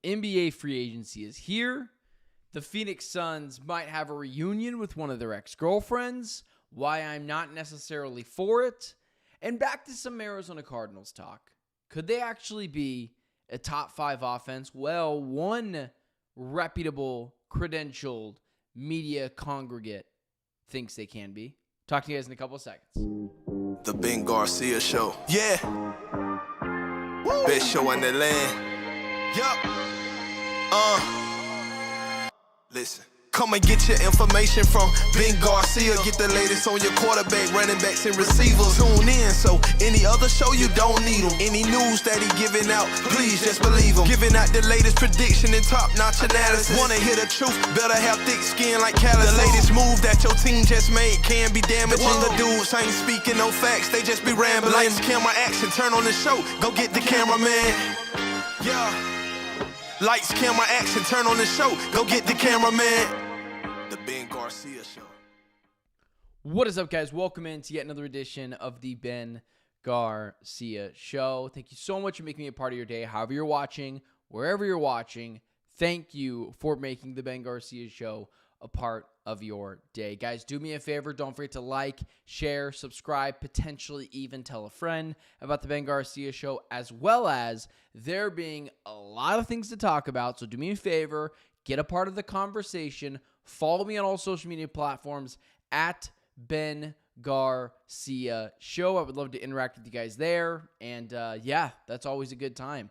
NBA free agency is here. The Phoenix Suns might have a reunion with one of their ex-girlfriends. Why I'm not necessarily for it. And back to some Arizona Cardinals talk. Could they actually be a top 5 offense? Well, one reputable, credentialed media congregate thinks they can be. Talk to you guys in a couple of seconds. The Ben Garcia Show. Yeah. Woo. Best show in the land. Yup. Listen. Come and get your information from Ben Garcia. Get the latest on your quarterback, running backs, and receivers. Tune in, so any other show you don't need them. Any news that he giving out, please just believe him. Giving out the latest prediction and top-notch analysis. Wanna hear the truth, better have thick skin like calluses. The latest move that your team just made can be damaging. The dudes ain't speaking no facts, they just be rambling. Lights, camera, action, turn on the show, go get the cameraman. Yeah. Lights, camera, action, turn on the show, go get the cameraman. The Ben Garcia Show. What is up, guys? Welcome into yet another edition of the Ben Garcia Show. Thank you so much for making me a part of your day. However you're watching, wherever you're watching, thank you for making the Ben Garcia Show a part of your day. Guys, do me a favor. Don't forget to like, share, subscribe, potentially even tell a friend about the Ben Garcia Show, as well as there being a lot of things to talk about. So do me a favor, get a part of the conversation. Follow me on all social media platforms at Ben Garcia Show. I would love to interact with you guys there. And yeah, that's always a good time.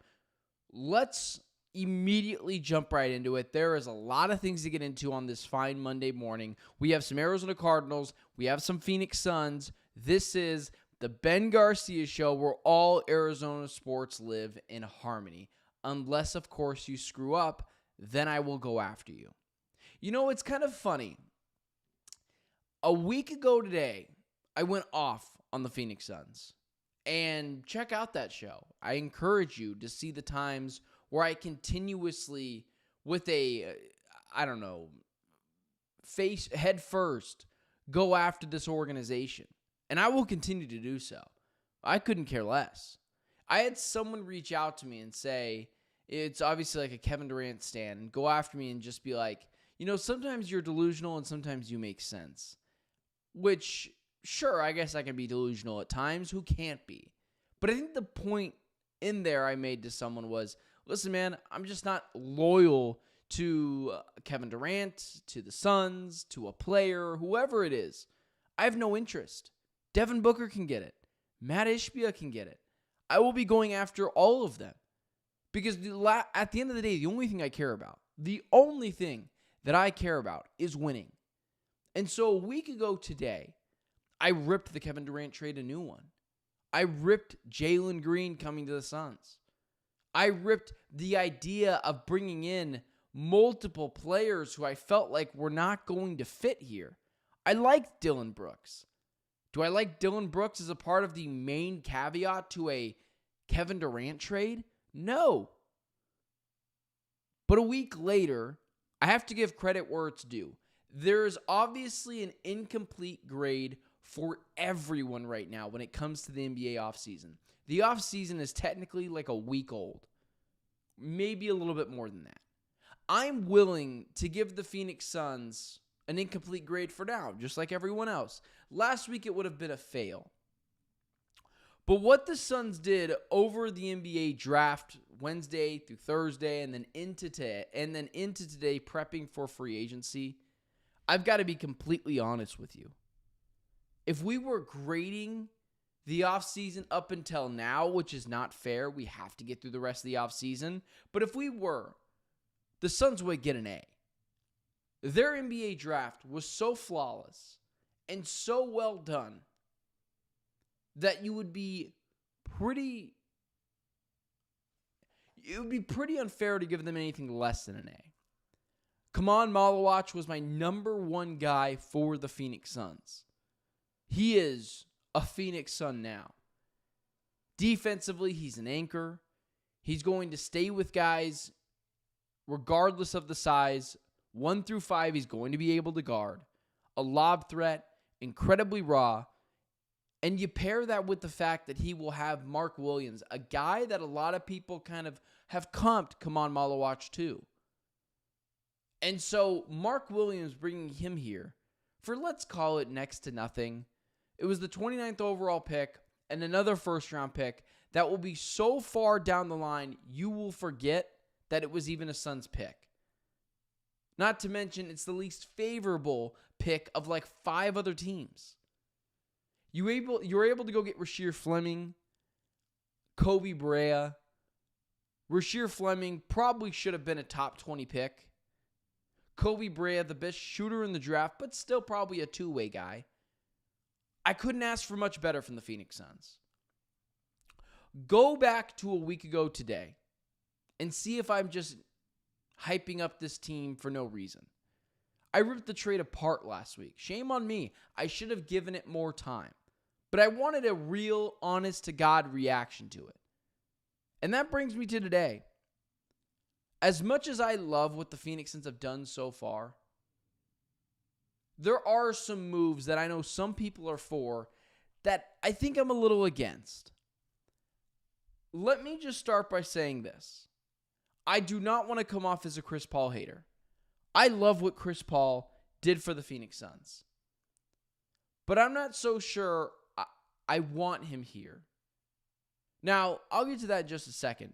Let's immediately jump right into it. There is a lot of things to get into on this fine Monday morning. We have some Arizona Cardinals. We have some Phoenix Suns. This is the Ben Garcia Show, where all Arizona sports live in harmony. Unless, of course, you screw up, then I will go after you. You know, it's kind of funny. A week ago today, I went off on the Phoenix Suns. And check out that show. I encourage you to see the times where I continuously, with head first, go after this organization. And I will continue to do so. I couldn't care less. I had someone reach out to me and say, it's obviously like a Kevin Durant stan, and go after me and just be like, you know, sometimes you're delusional and sometimes you make sense. Which, sure, I guess I can be delusional at times. Who can't be? But I think the point in there I made to someone was, listen, man, I'm just not loyal to Kevin Durant, to the Suns, to a player, whoever it is. I have no interest. Devin Booker can get it. Matt Ishbia can get it. I will be going after all of them. Because at the end of the day, the only thing I care about is winning. And so a week ago today, I ripped the Kevin Durant trade a new one. I ripped Jalen Green coming to the Suns. I ripped the idea of bringing in multiple players who I felt like were not going to fit here. I liked Dillon Brooks. Do I like Dillon Brooks as a part of the main caveat to a Kevin Durant trade? No. But a week later, I have to give credit where it's due. There's obviously an incomplete grade for everyone right now when it comes to the NBA offseason. The offseason is technically like a week old. Maybe a little bit more than that. I'm willing to give the Phoenix Suns an incomplete grade for now, just like everyone else. Last week it would have been a fail. But what the Suns did over the NBA draft Wednesday through Thursday and then into today prepping for free agency, I've got to be completely honest with you. If we were grading the offseason up until now, which is not fair, we have to get through the rest of the offseason, but if we were, the Suns would get an A. Their NBA draft was so flawless and so well done that it would be pretty unfair to give them anything less than an A. Kaman Malawach was my number one guy for the Phoenix Suns. He is a Phoenix Sun now. Defensively, he's an anchor. He's going to stay with guys regardless of the size. 1 through 5, he's going to be able to guard. A lob threat, incredibly raw. And you pair that with the fact that he will have Mark Williams, a guy that a lot of people kind of have comped Kaman Malawach too. And so Mark Williams bringing him here for, let's call it, next to nothing. It was the 29th overall pick and another first-round pick that will be so far down the line, you will forget that it was even a Suns pick. Not to mention, it's the least favorable pick of like 5 other teams. You were able to go get Rasheer Fleming, Kobe Brea. Rasheer Fleming probably should have been a top 20 pick. Kobe Brea, the best shooter in the draft, but still probably a two-way guy. I couldn't ask for much better from the Phoenix Suns. Go back to a week ago today and see if I'm just hyping up this team for no reason. I ripped the trade apart last week. Shame on me. I should have given it more time. But I wanted a real, honest-to-God reaction to it. And that brings me to today. As much as I love what the Phoenix Suns have done so far, there are some moves that I know some people are for that I think I'm a little against. Let me just start by saying this. I do not want to come off as a Chris Paul hater. I love what Chris Paul did for the Phoenix Suns. But I'm not so sure I want him here. Now, I'll get to that in just a second.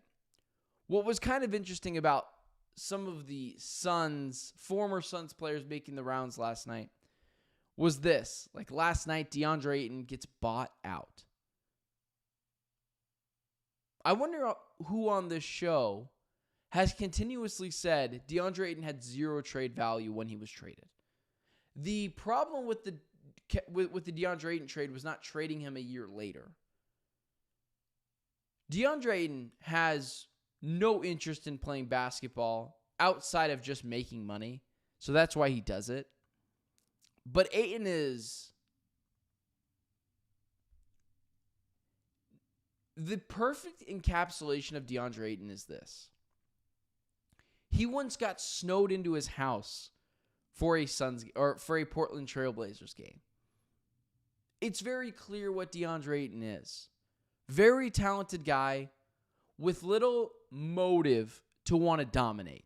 What was kind of interesting about some of the Suns, former Suns players making the rounds last night was this. Like last night, DeAndre Ayton gets bought out. I wonder who on this show has continuously said DeAndre Ayton had zero trade value when he was traded. The problem with the DeAndre Ayton trade was not trading him a year later. DeAndre Ayton has no interest in playing basketball outside of just making money, so that's why he does it. But Ayton is the perfect encapsulation of DeAndre Ayton is this. He once got snowed into his house for a Portland Trailblazers game. It's very clear what DeAndre Ayton is. Very talented guy with little motive to want to dominate.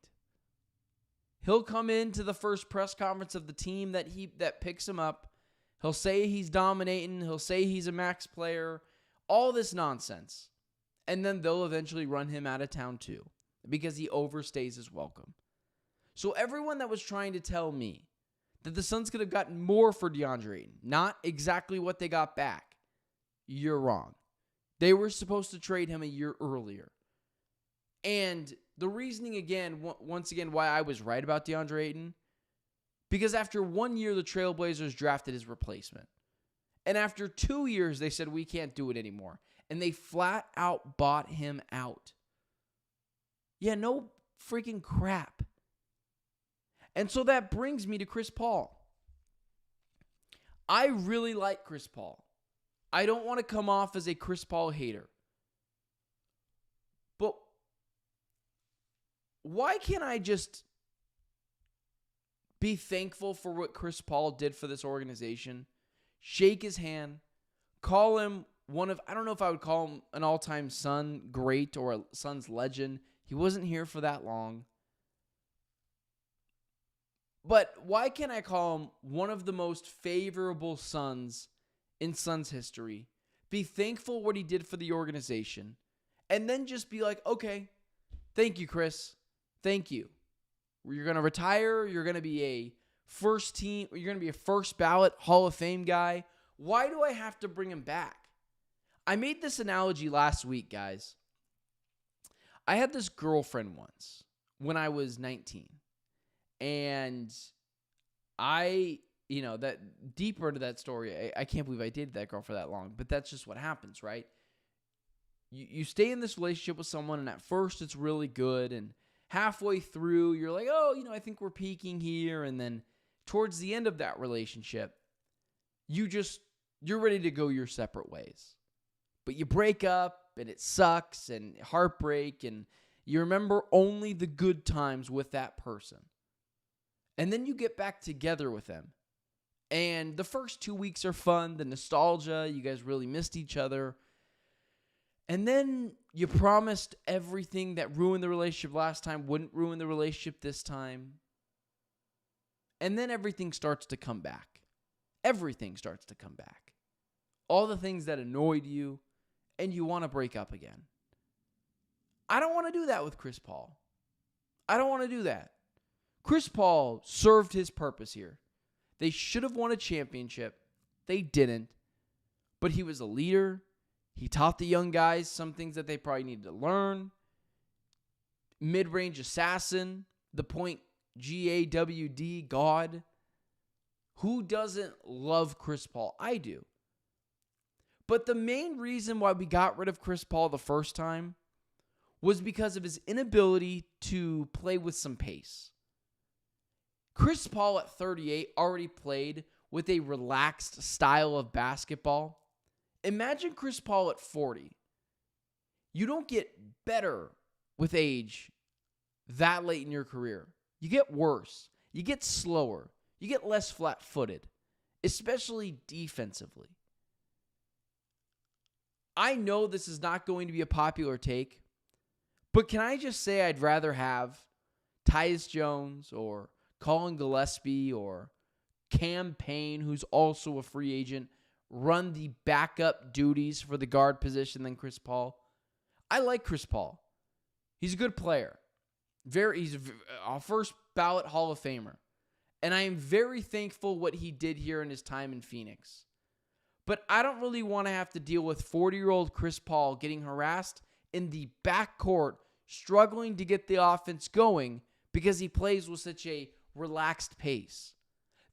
He'll come into the first press conference of the team that picks him up. He'll say he's dominating. He'll say he's a max player. All this nonsense. And then they'll eventually run him out of town too, because he overstays his welcome. So everyone that was trying to tell me that the Suns could have gotten more for DeAndre Ayton, not exactly what they got back, you're wrong. They were supposed to trade him a year earlier. And the reasoning once again, why I was right about DeAndre Ayton, because after 1 year, the Trailblazers drafted his replacement. And after 2 years, they said, we can't do it anymore. And they flat out bought him out. Yeah, no freaking crap. And so that brings me to Chris Paul. I really like Chris Paul. I don't want to come off as a Chris Paul hater. But why can't I just be thankful for what Chris Paul did for this organization? Shake his hand, call him I don't know if I would call him an all-time Sun great or a Suns legend. He wasn't here for that long. But why can't I call him one of the most favorable Suns in Suns history? Be thankful what he did for the organization. And then just be like, okay, thank you, Chris. Thank you. You're going to retire. You're going to be a first team. You're going to be a first ballot Hall of Fame guy. Why do I have to bring him back? I made this analogy last week, guys. I had this girlfriend once when I was 19. And that deeper into that story, I can't believe I dated that girl for that long, but that's just what happens, right? You stay in this relationship with someone, and at first it's really good, and halfway through, you're like, I think we're peaking here, and then towards the end of that relationship, you're ready to go your separate ways. But you break up, and it sucks, and heartbreak, and you remember only the good times with that person. And then you get back together with them. And the first 2 weeks are fun, the nostalgia, you guys really missed each other. And then You promised everything that ruined the relationship last time wouldn't ruin the relationship this time. And then everything starts to come back. Everything starts to come back. All the things that annoyed you, and you want to break up again. I don't want to do that with Chris Paul. I don't want to do that. Chris Paul served his purpose here. They should have won a championship. They didn't. But he was a leader. He taught the young guys some things that they probably needed to learn. Mid-range assassin, the point GAWD, God. Who doesn't love Chris Paul? I do. But the main reason why we got rid of Chris Paul the first time was because of his inability to play with some pace. Chris Paul at 38 already played with a relaxed style of basketball. Imagine Chris Paul at 40. You don't get better with age that late in your career. You get worse. You get slower. You get less flat-footed, especially defensively. I know this is not going to be a popular take, but can I just say I'd rather have Tyus Jones or Colin Gillespie or Cam Payne, who's also a free agent, run the backup duties for the guard position than Chris Paul? I like Chris Paul. He's a good player. He's a first ballot Hall of Famer. And I am very thankful what he did here in his time in Phoenix. But I don't really want to have to deal with 40-year-old Chris Paul getting harassed in the backcourt, struggling to get the offense going because he plays with such a relaxed pace.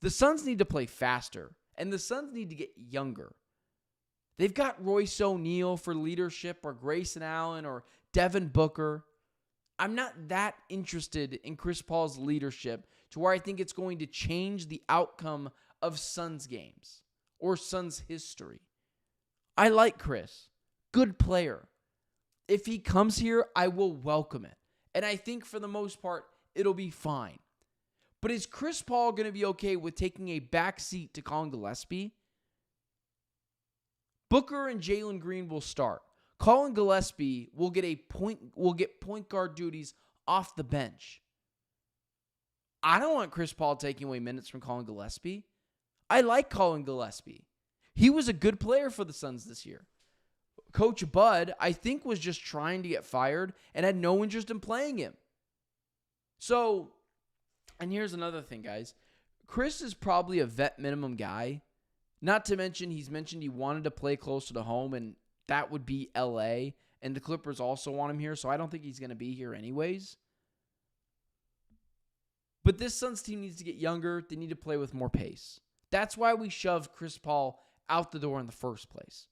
The Suns need to play faster, and the Suns need to get younger. They've got Royce O'Neal for leadership, or Grayson Allen, or Devin Booker. I'm not that interested in Chris Paul's leadership to where I think it's going to change the outcome of Suns games or Suns history. I like Chris. Good player. If he comes here, I will welcome it. And I think for the most part, it'll be fine. But is Chris Paul going to be okay with taking a backseat to Colin Gillespie? Booker and Jalen Green will start. Colin Gillespie will get point guard duties off the bench. I don't want Chris Paul taking away minutes from Colin Gillespie. I like Colin Gillespie. He was a good player for the Suns this year. Coach Bud, I think, was just trying to get fired and had no interest in playing him. So, and here's another thing, guys. Chris is probably a vet minimum guy. Not to mention, he's mentioned he wanted to play closer to home, and that would be LA. And the Clippers also want him here, so I don't think he's going to be here anyways. But this Suns team needs to get younger. They need to play with more pace. That's why we shoved Chris Paul out the door in the first place.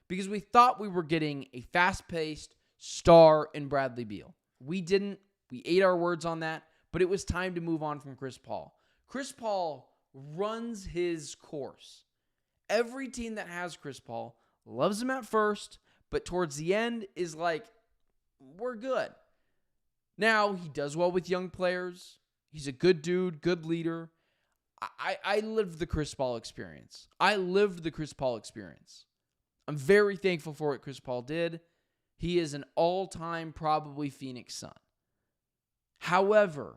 Because we thought we were getting a fast-paced star in Bradley Beal. We didn't. We ate our words on that. But it was time to move on from Chris Paul. Chris Paul runs his course. Every team that has Chris Paul loves him at first, but towards the end is like, we're good. Now, he does well with young players. He's a good dude, good leader. I lived the Chris Paul experience. I'm very thankful for what Chris Paul did. He is an all-time probably Phoenix Sun. However,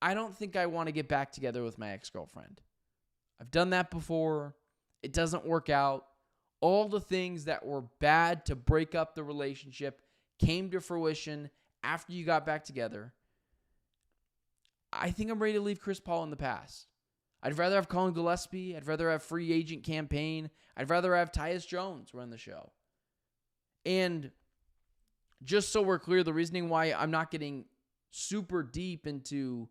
I don't think I want to get back together with my ex-girlfriend. I've done that before. It doesn't work out. All the things that were bad to break up the relationship came to fruition after you got back together. I think I'm ready to leave Chris Paul in the past. I'd rather have Colin Gillespie. I'd rather have free agent campaign. I'd rather have Tyus Jones run the show. And just so we're clear, the reasoning why I'm not getting super deep into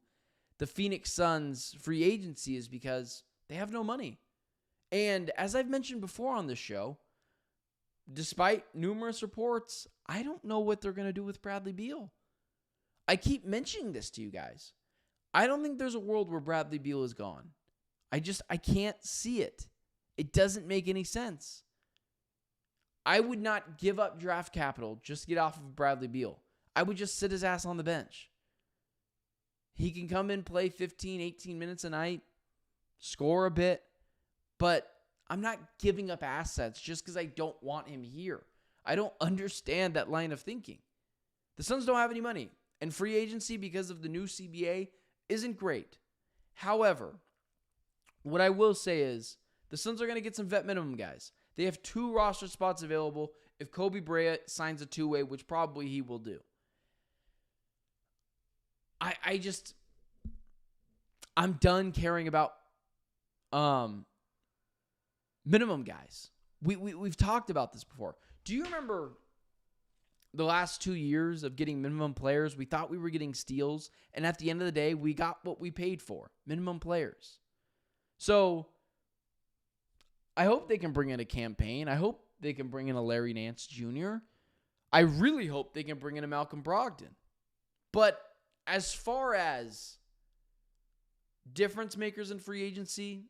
the Phoenix Suns free agency is because they have no money. And as I've mentioned before on this show, despite numerous reports, I don't know what they're going to do with Bradley Beal. I keep mentioning this to you guys. I don't think there's a world where Bradley Beal is gone. I can't see it. It doesn't make any sense. I would not give up draft capital just to get off of Bradley Beal. I would just sit his ass on the bench. He can come in, play 15, 18 minutes a night, score a bit, but I'm not giving up assets just because I don't want him here. I don't understand that line of thinking. The Suns don't have any money, and free agency because of the new CBA isn't great. However, what I will say is the Suns are going to get some vet minimum guys. They have 2 roster spots available if Kobe Bryant signs a 2-way, which probably he will do. I'm done caring about minimum guys. We've talked about this before. Do you remember the last 2 years of getting minimum players? We thought we were getting steals, and at the end of the day, we got what we paid for, minimum players. So I hope they can bring in a campaign. I hope they can bring in a Larry Nance Jr. I really hope they can bring in a Malcolm Brogdon. But as far as difference makers in free agency,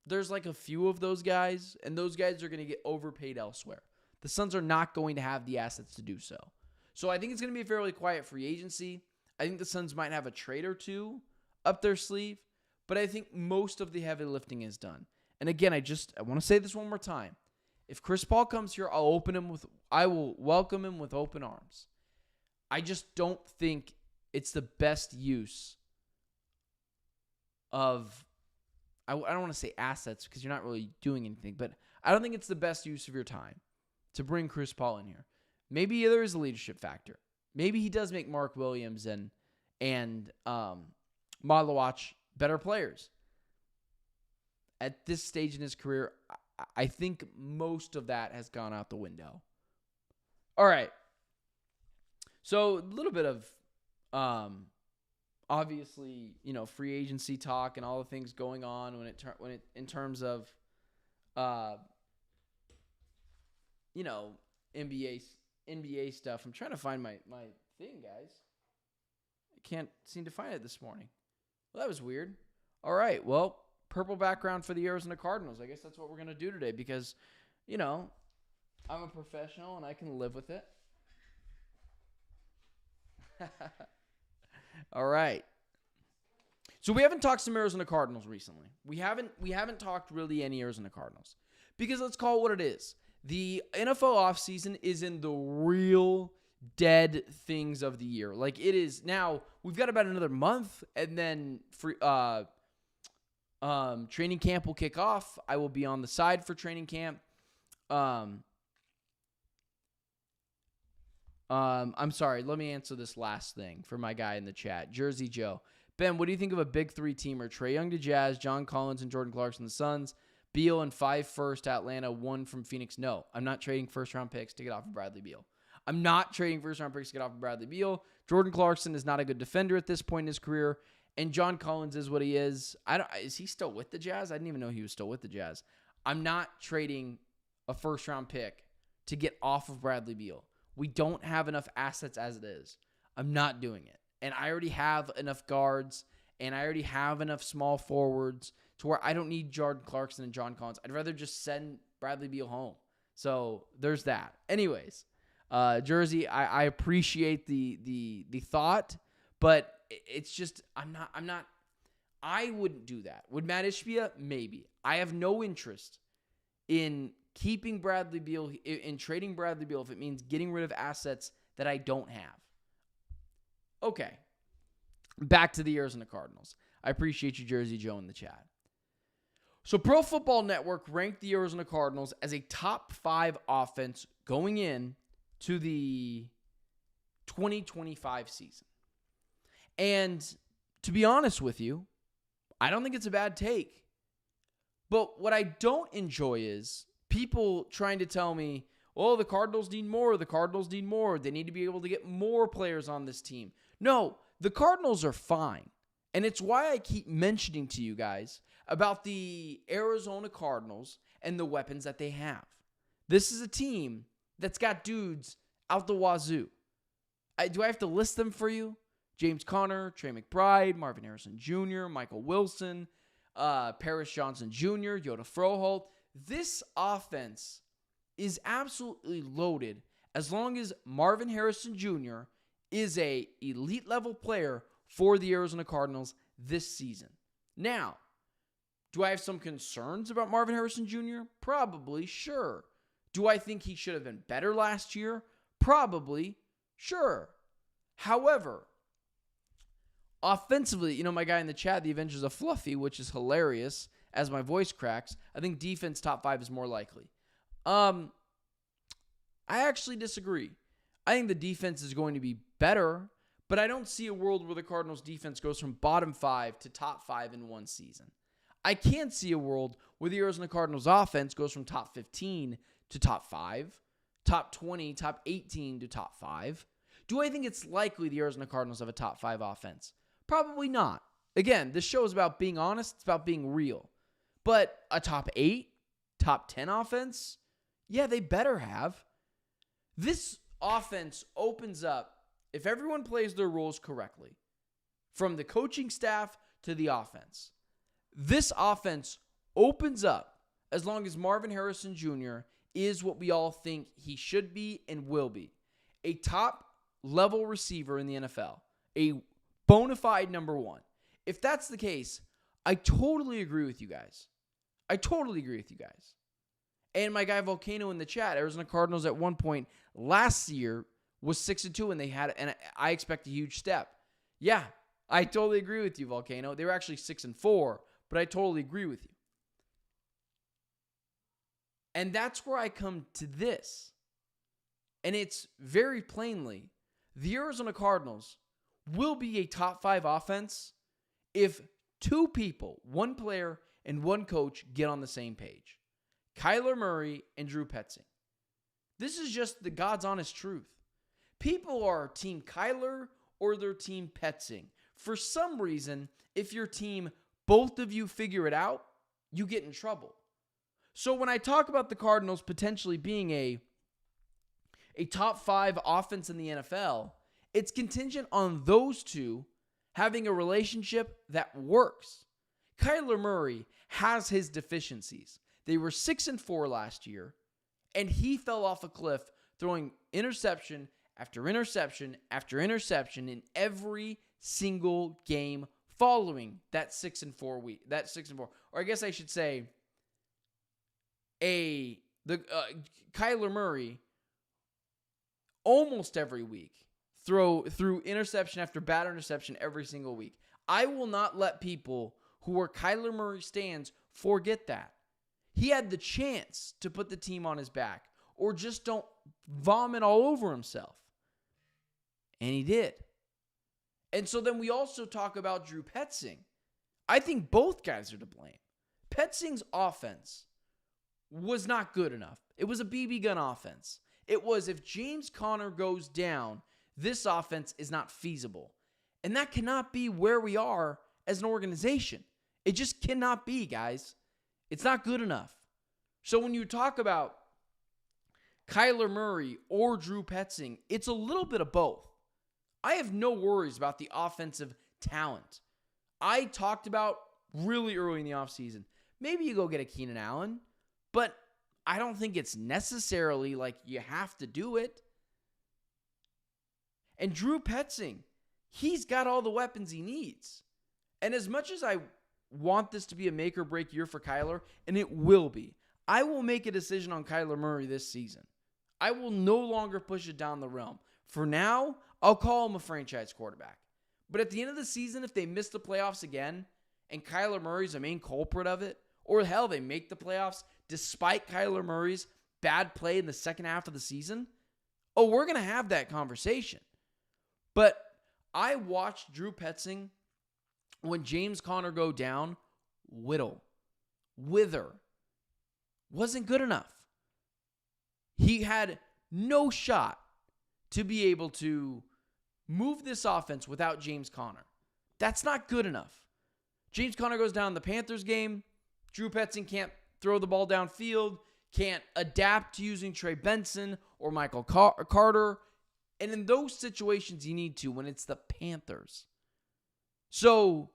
there's like a few of those guys, and those guys are going to get overpaid elsewhere. The Suns are not going to have the assets to do so. So I think it's going to be a fairly quiet free agency. I think the Suns might have a trade or two up their sleeve, but I think most of the heavy lifting is done. And again, I want to say this one more time. If Chris Paul comes here, I will welcome him with open arms. I just don't think it's the best use of, I don't want to say assets because you're not really doing anything, but I don't think it's the best use of your time to bring Chris Paul in here. Maybe there is a leadership factor. Maybe he does make Mark Williams and Modlawatch better players. At this stage in his career, I think most of that has gone out the window. All right. So a little bit of, obviously, free agency talk and all the things going on in terms of, NBA stuff. I'm trying to find my thing, guys. I can't seem to find it this morning. Well, that was weird. All right. Well, purple background for the Arizona Cardinals. I guess that's what we're going to do today because, I'm a professional and I can live with it. All right. So we haven't talked some Arizona Cardinals recently. We haven't talked really any Arizona Cardinals because let's call it what it is. The NFL offseason is in the real dead things of the year. Like it is now, we've got about another month and then training camp will kick off. I will be on the side for training camp. I'm sorry. Let me answer this last thing for my guy in the chat. Jersey Joe. Ben, what do you think of a big 3-teamer? Trae Young to Jazz, John Collins and Jordan Clarkson the Suns, Beal and 5 first to Atlanta, 1 from Phoenix. No, I'm not trading first-round picks to get off of Bradley Beal. I'm not trading first-round picks to get off of Bradley Beal. Jordan Clarkson is not a good defender at this point in his career, and John Collins is what he is. Is he still with the Jazz? I didn't even know he was still with the Jazz. I'm not trading a first-round pick to get off of Bradley Beal. We don't have enough assets as it is. I'm not doing it. And I already have enough guards, and I already have enough small forwards to where I don't need Jordan Clarkson and John Collins. I'd rather just send Bradley Beal home. So there's that. Anyways, Jersey, I appreciate the thought, but it's just I wouldn't do that. Would Matt Ishbia? Maybe. I have no interest in keeping Bradley Beal, in trading Bradley Beal if it means getting rid of assets that I don't have. Okay. Back to the Arizona Cardinals. I appreciate you, Jersey Joe, in the chat. So Pro Football Network ranked the Arizona Cardinals as a top 5 offense going in to the 2025 season. And to be honest with you, I don't think it's a bad take. But what I don't enjoy is people trying to tell me, oh, the Cardinals need more. The Cardinals need more. They need to be able to get more players on this team. No, the Cardinals are fine. And it's why I keep mentioning to you guys about the Arizona Cardinals and the weapons that they have. This is a team that's got dudes out the wazoo. Do I have to list them for you? James Conner, Trey McBride, Marvin Harrison Jr., Michael Wilson, Paris Johnson Jr., Yoda Froholt. This offense is absolutely loaded as long as Marvin Harrison Jr. is a elite level player for the Arizona Cardinals this season. Now, do I have some concerns about Marvin Harrison Jr.? Probably, sure. Do I think he should have been better last year? Probably. Sure. However, offensively, my guy in the chat, the Avengers of Fluffy, which is hilarious as my voice cracks, I think defense top 5 is more likely. I actually disagree. I think the defense is going to be better, but I don't see a world where the Cardinals defense goes from bottom 5 to top 5 in one season. I can see a world where the Arizona Cardinals offense goes from top 15 to top 5, top 20, top 18 to top 5. Do I think it's likely the Arizona Cardinals have a top 5 offense? Probably not. Again, this show is about being honest. It's about being real. But a top 8, top 10 offense? Yeah, they better have. This offense opens up, if everyone plays their roles correctly, from the coaching staff to the offense, this offense opens up, as long as Marvin Harrison Jr. is what we all think he should be and will be, a top-level receiver in the NFL, a bona fide number 1. If that's the case, I totally agree with you guys. And my guy Volcano in the chat, Arizona Cardinals at one point last year was 6-2, and I expect a huge step. Yeah, I totally agree with you, Volcano. They were actually 6-4, but I totally agree with you. And that's where I come to this. And it's very plainly, the Arizona Cardinals will be a top 5 offense if 2 people, 1 player and 1 coach, get on the same page. Kyler Murray and Drew Petzing. This is just the God's honest truth. People are team Kyler or they're team Petzing. For some reason, if your team, both of you figure it out, you get in trouble. So when I talk about the Cardinals potentially being a top 5 offense in the NFL, it's contingent on those 2 having a relationship that works. Kyler Murray has his deficiencies. They were 6-4 last year, and he fell off a cliff throwing interception after interception after interception in every single game following that 6-4 week. That 6-4, or I guess I should say, Kyler Murray almost every week threw interception after bad interception every single week. I will not let people who are Kyler Murray stans forget that. He had the chance to put the team on his back or just don't vomit all over himself. And he did. And so then we also talk about Drew Petzing. I think both guys are to blame. Petzing's offense was not good enough. It was a BB gun offense. It was, if James Conner goes down, this offense is not feasible. And that cannot be where we are as an organization. It just cannot be, guys. It's not good enough. So when you talk about Kyler Murray or Drew Petzing, it's a little bit of both. I have no worries about the offensive talent. I talked about really early in the offseason, maybe you go get a Keenan Allen, but I don't think it's necessarily like you have to do it. And Drew Petzing, he's got all the weapons he needs. And as much as I want this to be a make or break year for Kyler, and it will be, I will make a decision on Kyler Murray this season. I will no longer push it down the realm. For now, I'll call him a franchise quarterback. But at the end of the season, if they miss the playoffs again, and Kyler Murray's a main culprit of it, or hell, they make the playoffs despite Kyler Murray's bad play in the second half of the season, we're going to have that conversation. But I watched Drew Petzing, when James Conner go down, wither. Wasn't good enough. He had no shot to be able to move this offense without James Conner. That's not good enough. James Conner goes down in the Panthers game. Drew Petzing can't throw the ball downfield, can't adapt to using Trey Benson or Michael Carter. And in those situations, you need to when it's the Panthers. So,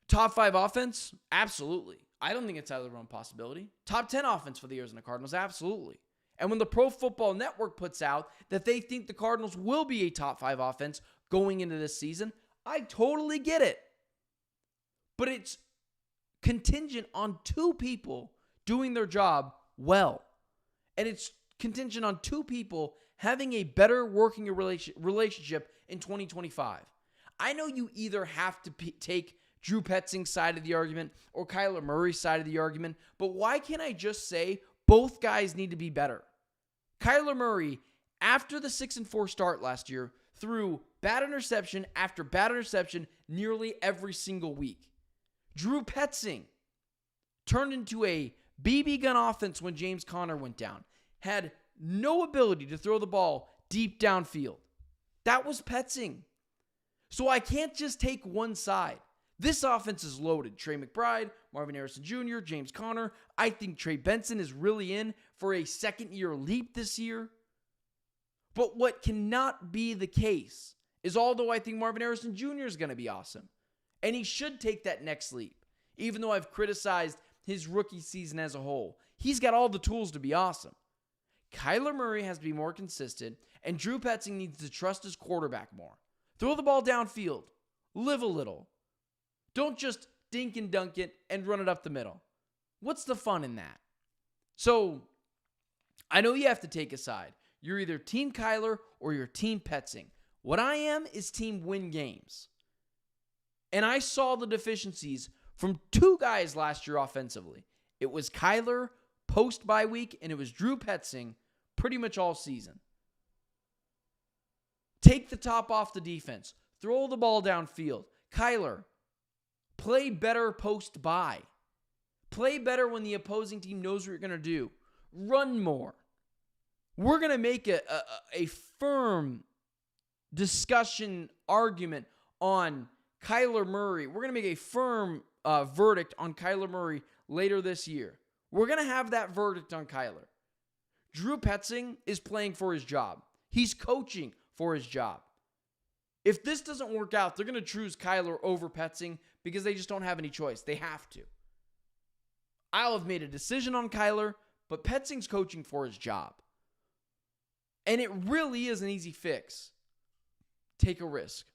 top 5 offense? Absolutely. I don't think it's out of the realm of possibility. Top 10 offense for the Arizona Cardinals? Absolutely. And when the Pro Football Network puts out that they think the Cardinals will be a top 5 offense going into this season, I totally get it. But it's contingent on 2 people doing their job well. And it's contingent on two people having a better working relationship in 2025. I know you either have to take Drew Petzing's side of the argument or Kyler Murray's side of the argument, but why can't I just say both guys need to be better? Kyler Murray, after the 6-4 start last year, threw bad interception after bad interception nearly every single week. Drew Petzing turned into a BB gun offense when James Conner went down. Had no ability to throw the ball deep downfield. That was Petzing. So I can't just take one side. This offense is loaded. Trey McBride, Marvin Harrison Jr., James Conner. I think Trey Benson is really in for a second-year leap this year. But what cannot be the case is, although I think Marvin Harrison Jr. is going to be awesome, and he should take that next leap, even though I've criticized his rookie season as a whole, he's got all the tools to be awesome. Kyler Murray has to be more consistent, and Drew Petzing needs to trust his quarterback more. Throw the ball downfield. Live a little. Don't just dink and dunk it and run it up the middle. What's the fun in that? So, I know you have to take a side. You're either Team Kyler or you're Team Petzing. What I am is Team Win Games. And I saw the deficiencies from two guys last year offensively. It was Kyler post-bye week, and it was Drew Petzing pretty much all season. Take the top off the defense. Throw the ball downfield. Kyler, play better post-bye. Play better when the opposing team knows what you're going to do. Run more. We're going to make a firm discussion argument on Kyler Murray. We're going to make a firm verdict on Kyler Murray later this year. We're going to have that verdict on Kyler. Drew Petzing is playing for his job. He's coaching for his job. If this doesn't work out, they're going to choose Kyler over Petzing because they just don't have any choice. They have to. I'll have made a decision on Kyler, but Petzing's coaching for his job. And it really is an easy fix. Take a risk.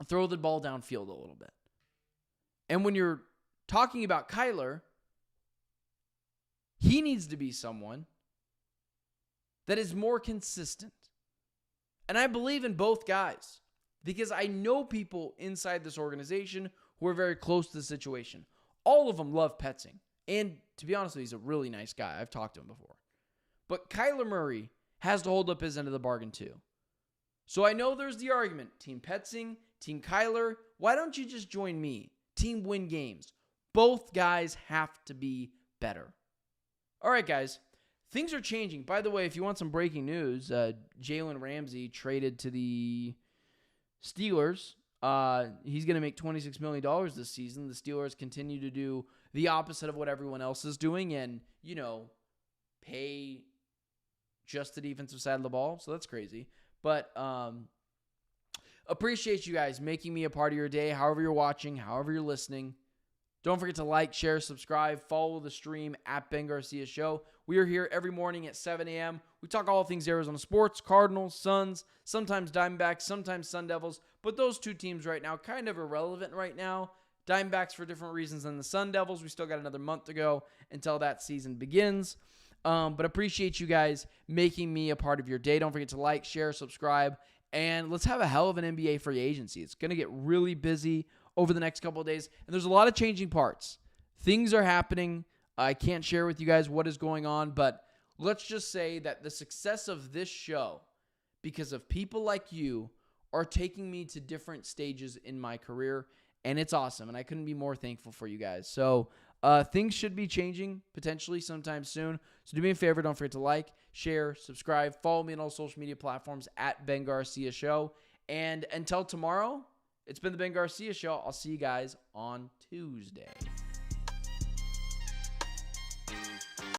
Throw the ball downfield a little bit. And when you're talking about Kyler, he needs to be someone that is more consistent. And I believe in both guys because I know people inside this organization who are very close to the situation. All of them love Petzing. And to be honest with you, he's a really nice guy. I've talked to him before. But Kyler Murray has to hold up his end of the bargain too. So I know there's the argument, Team Petzing, Team Kyler. Why don't you just join me? Team Win Games. Both guys have to be better. All right, guys. Things are changing. By the way, if you want some breaking news, Jalen Ramsey traded to the Steelers. He's going to make $26 million this season. The Steelers continue to do the opposite of what everyone else is doing and, pay just the defensive side of the ball. So that's crazy. But appreciate you guys making me a part of your day, however you're watching, however you're listening. Don't forget to like, share, subscribe, follow the stream at Ben Garcia Show. We are here every morning at 7 a.m. We talk all things Arizona sports, Cardinals, Suns, sometimes Diamondbacks, sometimes Sun Devils. But those two teams right now kind of irrelevant right now. Diamondbacks for different reasons than the Sun Devils. We still got another month to go until that season begins. But appreciate you guys making me a part of your day. Don't forget to like, share, subscribe, and let's have a hell of an NBA free agency. It's going to get really busy over the next couple of days, and there's a lot of changing parts. Things are happening. I can't share with you guys what is going on, but let's just say that the success of this show, because of people like you, are taking me to different stages in my career, and it's awesome, and I couldn't be more thankful for you guys. So things should be changing potentially sometime soon. So do me a favor, don't forget to like, share, subscribe, follow me on all social media platforms at Ben Garcia Show. And until tomorrow, it's been the Ben Garcia Show. I'll see you guys on Tuesday.